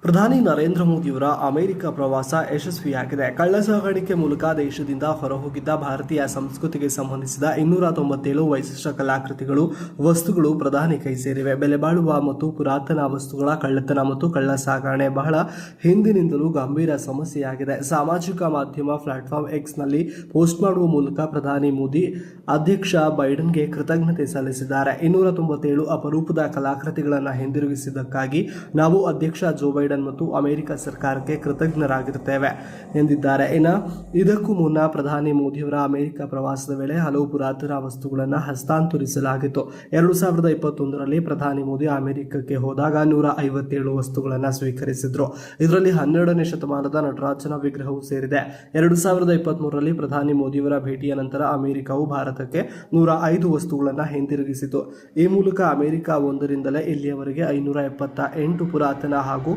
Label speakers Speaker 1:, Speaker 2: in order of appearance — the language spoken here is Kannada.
Speaker 1: ಪ್ರಧಾನಿ ನರೇಂದ್ರ ಮೋದಿಯವರ ಅಮೆರಿಕ ಪ್ರವಾಸ ಯಶಸ್ವಿಯಾಗಿದೆ. ಕಳ್ಳಸಾಗಾಣಿಕೆ ಮೂಲಕ ದೇಶದಿಂದ ಹೊರಹೋಗಿದ್ದ ಭಾರತೀಯ ಸಂಸ್ಕೃತಿಗೆ ಸಂಬಂಧಿಸಿದ 297 ವಿಶಿಷ್ಟ ಕಲಾಕೃತಿಗಳು, ವಸ್ತುಗಳು ಪ್ರಧಾನಿ ಕೈ ಸೇರಿವೆ. ಬೆಲೆಬಾಳುವ ಮತ್ತು ಪುರಾತನ ವಸ್ತುಗಳ ಕಳ್ಳತನ ಮತ್ತು ಕಳ್ಳಸಾಗಣೆ ಬಹಳ ಹಿಂದಿನಿಂದಲೂ ಗಂಭೀರ ಸಮಸ್ಯೆಯಾಗಿದೆ. ಸಾಮಾಜಿಕ ಮಾಧ್ಯಮ ಪ್ಲಾಟ್ಫಾರ್ಮ್ ಎಕ್ಸ್ನಲ್ಲಿ ಪೋಸ್ಟ್ ಮಾಡುವ ಮೂಲಕ ಪ್ರಧಾನಿ ಮೋದಿ ಅಧ್ಯಕ್ಷ ಬೈಡನ್ಗೆ ಕೃತಜ್ಞತೆ ಸಲ್ಲಿಸಿದ್ದಾರೆ. 297 ಅಪರೂಪದ ಕಲಾಕೃತಿಗಳನ್ನು ಹಿಂದಿರುಗಿಸಿದ್ದಕ್ಕಾಗಿ ನಾವು ಅಧ್ಯಕ್ಷ ಜೋ ಬೈಡನ್ ಮತ್ತು ಅಮೆರಿಕ ಸರ್ಕಾರಕ್ಕೆ ಕೃತಜ್ಞರಾಗಿರುತ್ತೇವೆ ಎಂದಿದ್ದಾರೆ. ಇದಕ್ಕೂ ಮುನ್ನ ಪ್ರಧಾನಿ ಮೋದಿಯವರ ಅಮೆರಿಕ ಪ್ರವಾಸದ ವೇಳೆ ಹಲವು ಪುರಾತನ ವಸ್ತುಗಳನ್ನು ಹಸ್ತಾಂತರಿಸಲಾಗಿತ್ತು. 2021ರಲ್ಲಿ ಪ್ರಧಾನಿ ಮೋದಿ ಅಮೆರಿಕಕ್ಕೆ ಹೋದಾಗ 157 ವಸ್ತುಗಳನ್ನು ಸ್ವೀಕರಿಸಿದ್ರು. ಇದರಲ್ಲಿ 12ನೇ ಶತಮಾನದ ನಟರಾಜನ ವಿಗ್ರಹವೂ ಸೇರಿದೆ. 2023ರಲ್ಲಿ ಪ್ರಧಾನಿ ಮೋದಿಯವರ ಭೇಟಿಯ ನಂತರ ಅಮೆರಿಕವು ಭಾರತಕ್ಕೆ 105 ವಸ್ತುಗಳನ್ನು ಹಿಂದಿರುಗಿಸಿತು. ಈ ಮೂಲಕ ಅಮೆರಿಕ ಒಂದರಿಂದಲೇ ಇಲ್ಲಿಯವರೆಗೆ 578 ಪುರಾತನ ಹಾಗೂ